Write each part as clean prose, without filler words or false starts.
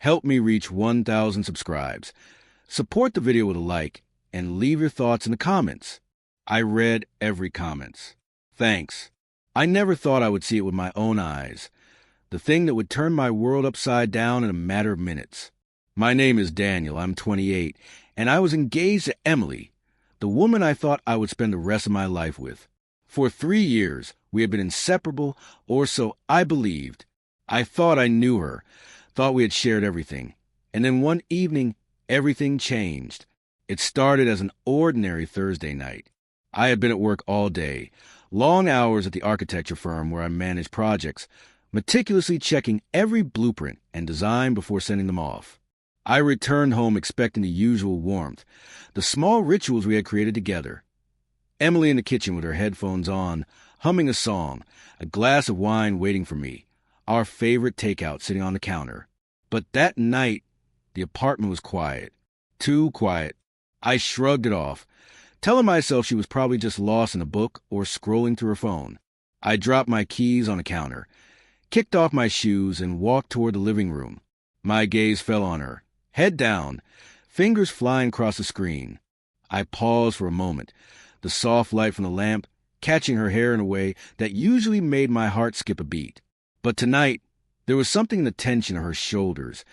Help me reach 1,000 subscribes. Support the video with a like and leave your thoughts in the comments. I read every comment. Thanks. I never thought I would see it with my own eyes. The thing that would turn my world upside down in a matter of minutes. My name is Daniel. I'm 28, and I was engaged to Emily, the woman I thought I would spend the rest of my life with. For 3 years, we had been inseparable, or so I believed. I thought I knew her, thought we had shared everything. And then one evening, everything changed. It started as an ordinary Thursday night. I had been at work all day, long hours at the architecture firm where I managed projects, meticulously checking every blueprint and design before sending them off. I returned home expecting the usual warmth, the small rituals we had created together. Emily in the kitchen with her headphones on, humming a song, a glass of wine waiting for me, our favorite takeout sitting on the counter. But that night, the apartment was quiet. Too quiet. I shrugged it off, telling myself she was probably just lost in a book or scrolling through her phone. I dropped my keys on the counter, kicked off my shoes, and walked toward the living room. My gaze fell on her, head down, fingers flying across the screen. I paused for a moment, the soft light from the lamp catching her hair in a way that usually made my heart skip a beat. But tonight, there was something in the tension of her shoulders,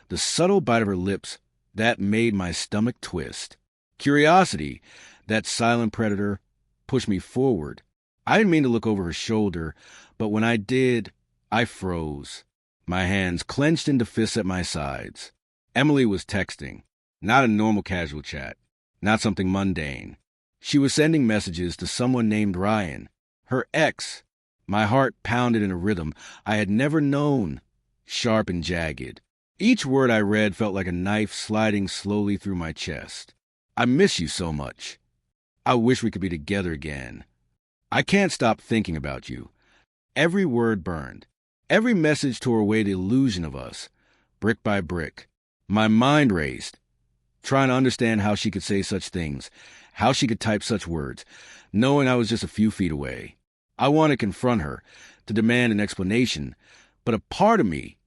the subtle bite of her lips, that made my stomach twist. Curiosity, that silent predator, pushed me forward. I didn't mean to look over her shoulder, but when I did, I froze. My hands clenched into fists at my sides. Emily was texting, not a normal casual chat, not something mundane. She was sending messages to someone named Ryan, her ex. My heart pounded in a rhythm I had never known, sharp and jagged. Each word I read felt like a knife sliding slowly through my chest. I miss you so much. I wish we could be together again. I can't stop thinking about you. Every word burned. Every message tore away the illusion of us, brick by brick. My mind raced, trying to understand how she could say such things, how she could type such words, knowing I was just a few feet away. I wanted to confront her, to demand an explanation, but a part of me,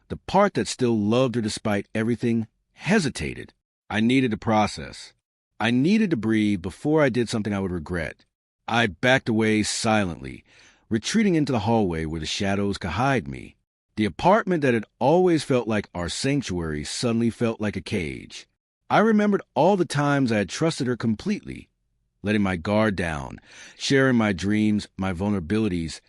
the part that still loved her despite everything, hesitated. I needed to process. I needed to breathe before I did something I would regret. I backed away silently, retreating into the hallway where the shadows could hide me. The apartment that had always felt like our sanctuary suddenly felt like a cage. I remembered all the times I had trusted her completely, letting my guard down, sharing my dreams, my vulnerabilities,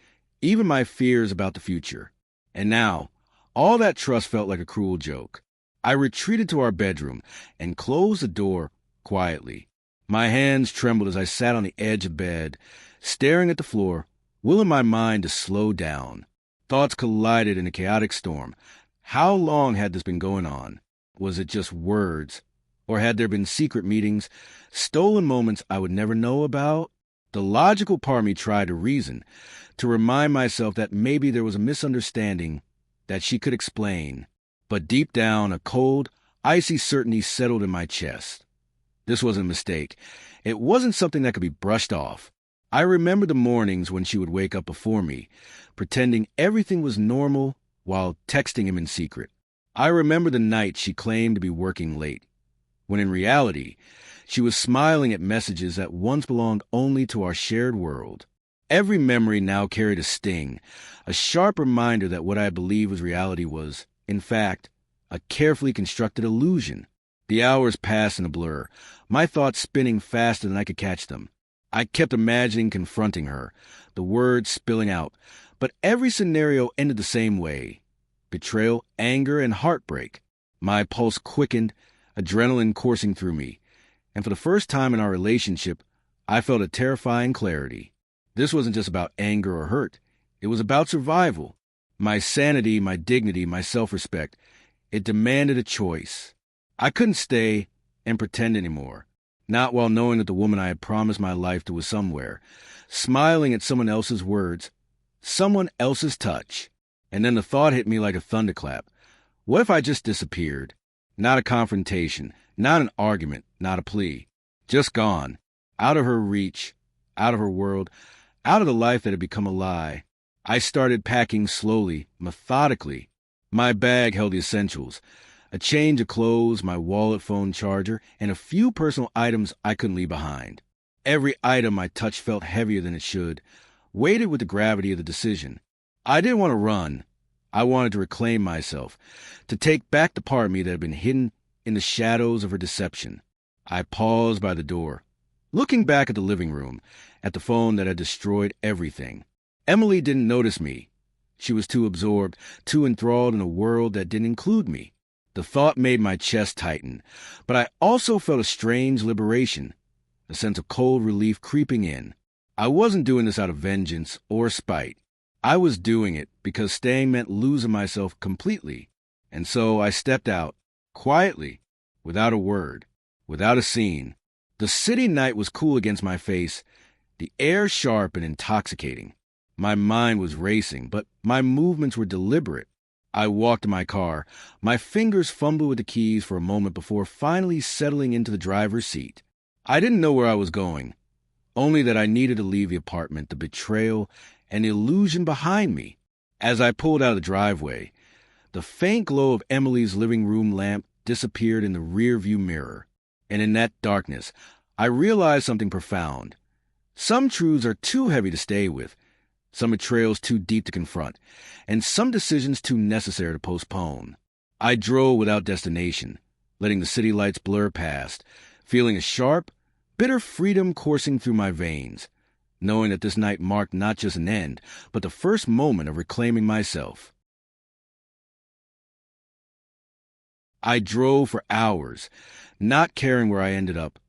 even my fears about the future. And now, all that trust felt like a cruel joke. I retreated to our bedroom and closed the door quietly. My hands trembled as I sat on the edge of bed, staring at the floor, willing my mind to slow down. Thoughts collided in a chaotic storm. How long had this been going on? Was it just words? Or had there been secret meetings, stolen moments I would never know about? The logical part of me tried to reason, to remind myself that maybe there was a misunderstanding that she could explain. But deep down, a cold, icy certainty settled in my chest. This wasn't a mistake. It wasn't something that could be brushed off. I remember the mornings when she would wake up before me, pretending everything was normal while texting him in secret. I remember the night she claimed to be working late, when in reality, she was smiling at messages that once belonged only to our shared world. Every memory now carried a sting, a sharp reminder that what I believed was reality was, in fact, a carefully constructed illusion. The hours passed in a blur, my thoughts spinning faster than I could catch them. I kept imagining confronting her, the words spilling out, but every scenario ended the same way: betrayal, anger, and heartbreak. My pulse quickened, adrenaline coursing through me, and for the first time in our relationship, I felt a terrifying clarity. This wasn't just about anger or hurt. It was about survival. My sanity, my dignity, my self-respect. It demanded a choice. I couldn't stay and pretend anymore, not while knowing that the woman I had promised my life to was somewhere, smiling at someone else's words, someone else's touch. And then the thought hit me like a thunderclap. What if I just disappeared? Not a confrontation, not an argument, not a plea. Just gone. Out of her reach, out of her world, out of the life that had become a lie. I started packing slowly, methodically. My bag held the essentials: A change of clothes, my wallet, phone, charger, and a few personal items I couldn't leave behind. Every item I touched felt heavier than it should, weighted with the gravity of the decision. I didn't want to run. I wanted to reclaim myself, to take back the part of me that had been hidden in the shadows of her deception. I paused by the door, looking back at the living room, at the phone that had destroyed everything. Emily didn't notice me. She was too absorbed, too enthralled in a world that didn't include me. The thought made my chest tighten, but I also felt a strange liberation, a sense of cold relief creeping in. I wasn't doing this out of vengeance or spite. I was doing it because staying meant losing myself completely. And so I stepped out, quietly, without a word, without a scene. The city night was cool against my face, the air sharp and intoxicating. My mind was racing, but my movements were deliberate. I walked to my car, my fingers fumbled with the keys for a moment before finally settling into the driver's seat. I didn't know where I was going, only that I needed to leave the apartment, the betrayal, and the illusion behind me. As I pulled out of the driveway, the faint glow of Emily's living room lamp disappeared in the rearview mirror, and in that darkness, I realized something profound. Some truths are too heavy to stay with, some betrayals too deep to confront, and some decisions too necessary to postpone. I drove without destination, letting the city lights blur past, feeling a sharp, bitter freedom coursing through my veins, knowing that this night marked not just an end, but the first moment of reclaiming myself. I drove for hours, not caring where I ended up,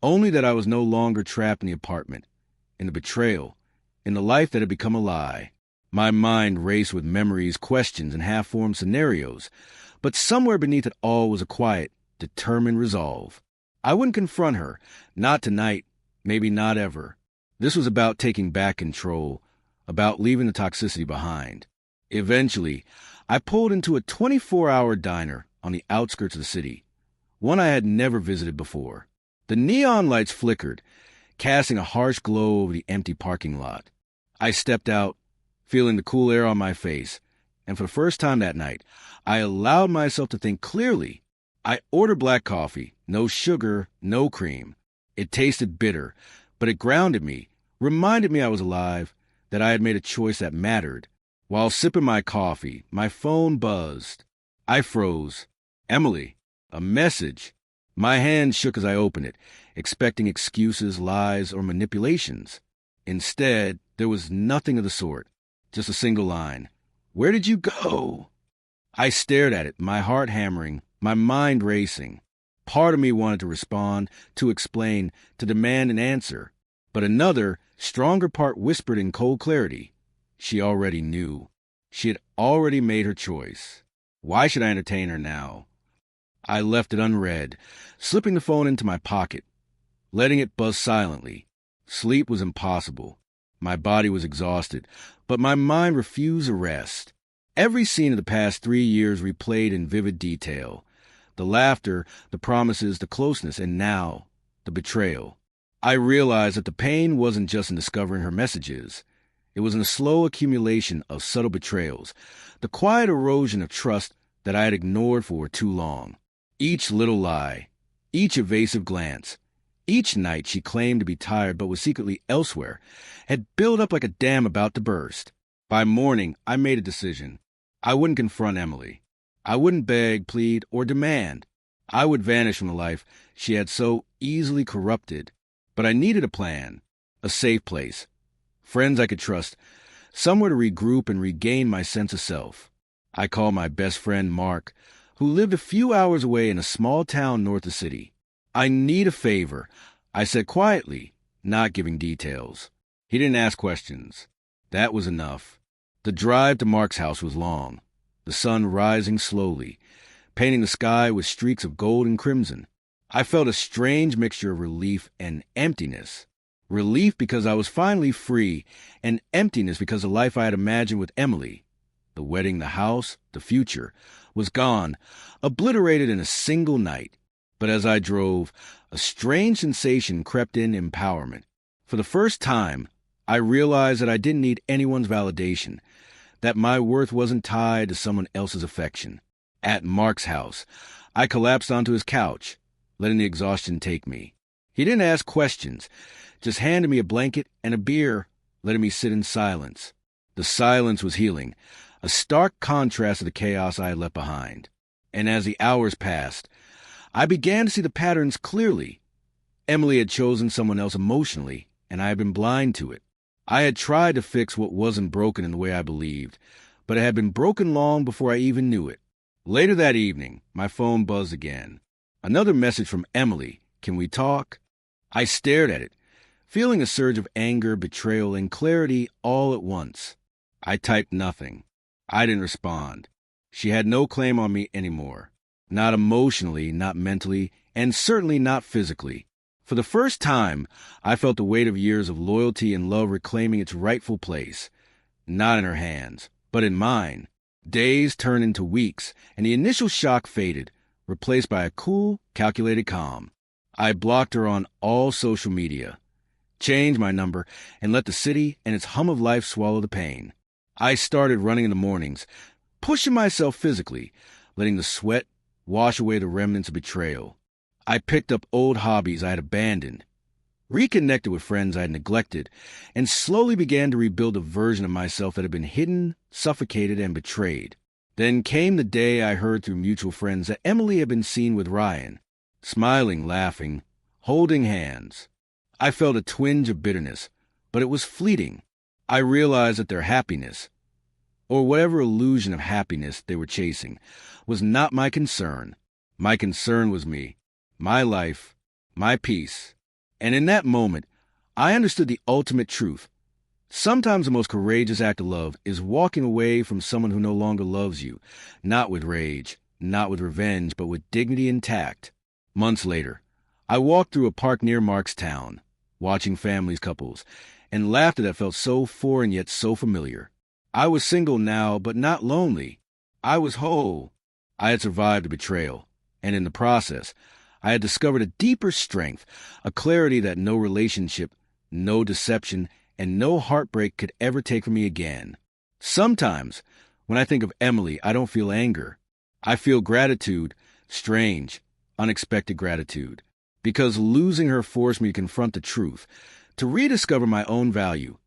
only that I was no longer trapped in the apartment, in the betrayal, in the life that had become a lie. My mind raced with memories, questions, and half-formed scenarios, but somewhere beneath it all was a quiet, determined resolve. I wouldn't confront her, not tonight, maybe not ever. This was about taking back control, about leaving the toxicity behind. Eventually, I pulled into a 24-hour diner on the outskirts of the city, one I had never visited before. The neon lights flickered, casting a harsh glow over the empty parking lot. I stepped out, feeling the cool air on my face, and for the first time that night, I allowed myself to think clearly. I ordered black coffee, no sugar, no cream. It tasted bitter, but it grounded me, reminded me I was alive, that I had made a choice that mattered. While sipping my coffee, my phone buzzed. I froze. Emily, a message. My hand shook as I opened it, expecting excuses, lies, or manipulations. Instead, there was nothing of the sort, just a single line. "Where did you go?" I stared at it, my heart hammering, my mind racing. Part of me wanted to respond, to explain, to demand an answer. But another, stronger part whispered in cold clarity. She already knew. She had already made her choice. Why should I entertain her now? I left it unread, slipping the phone into my pocket, letting it buzz silently. Sleep was impossible. My body was exhausted, but my mind refused to rest. Every scene of the past 3 years replayed in vivid detail. The laughter, the promises, the closeness, and now, the betrayal. I realized that the pain wasn't just in discovering her messages. It was in the slow accumulation of subtle betrayals, the quiet erosion of trust that I had ignored for too long. Each little lie, each evasive glance, each night she claimed to be tired but was secretly elsewhere, had built up like a dam about to burst. By morning, I made a decision. I wouldn't confront Emily. I wouldn't beg, plead, or demand. I would vanish from the life she had so easily corrupted. But I needed a plan, a safe place, friends I could trust, somewhere to regroup and regain my sense of self. I called my best friend, Mark, who lived a few hours away in a small town north of the city. "I need a favor," I said quietly, not giving details. He didn't ask questions. That was enough. The drive to Mark's house was long, the sun rising slowly, painting the sky with streaks of gold and crimson. I felt a strange mixture of relief and emptiness. Relief because I was finally free, and emptiness because the life I had imagined with Emily, the wedding, the house, the future, was gone, obliterated in a single night. But as I drove, a strange sensation crept in empowerment. For the first time, I realized that I didn't need anyone's validation, that my worth wasn't tied to someone else's affection. At Mark's house, I collapsed onto his couch, letting the exhaustion take me. He didn't ask questions, just handed me a blanket and a beer, letting me sit in silence. The silence was healing, a stark contrast to the chaos I had left behind. And as the hours passed, I began to see the patterns clearly. Emily had chosen someone else emotionally, and I had been blind to it. I had tried to fix what wasn't broken in the way I believed, but it had been broken long before I even knew it. Later that evening, my phone buzzed again. Another message from Emily. Can we talk? I stared at it, feeling a surge of anger, betrayal, and clarity all at once. I typed nothing. I didn't respond. She had no claim on me anymore. Not emotionally, not mentally, and certainly not physically. For the first time, I felt the weight of years of loyalty and love reclaiming its rightful place. Not in her hands, but in mine. Days turned into weeks, and the initial shock faded, replaced by a cool, calculated calm. I blocked her on all social media, changed my number, and let the city and its hum of life swallow the pain. I started running in the mornings, pushing myself physically, letting the sweat wash away the remnants of betrayal. I picked up old hobbies I had abandoned, reconnected with friends I had neglected, and slowly began to rebuild a version of myself that had been hidden, suffocated, and betrayed. Then came the day I heard through mutual friends that Emily had been seen with Ryan, smiling, laughing, holding hands. I felt a twinge of bitterness, but it was fleeting. I realized that their happiness, or whatever illusion of happiness they were chasing, was not my concern. My concern was me, my life, my peace. And in that moment, I understood the ultimate truth. Sometimes the most courageous act of love is walking away from someone who no longer loves you, not with rage, not with revenge, but with dignity and tact. Months later, I walked through a park near Mark's town, watching families, couples, and laughter that felt so foreign yet so familiar. I was single now, but not lonely. I was whole. I had survived a betrayal, and in the process, I had discovered a deeper strength, a clarity that no relationship, no deception, and no heartbreak could ever take from me again. Sometimes, when I think of Emily, I don't feel anger. I feel gratitude, strange, unexpected gratitude, because losing her forced me to confront the truth, to rediscover my own value,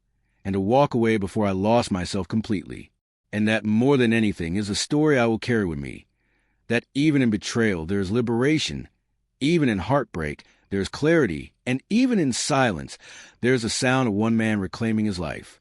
and to walk away before I lost myself completely. And that, more than anything, is a story I will carry with me, that even in betrayal there is liberation, even in heartbreak there is clarity, and even in silence there is the sound of one man reclaiming his life.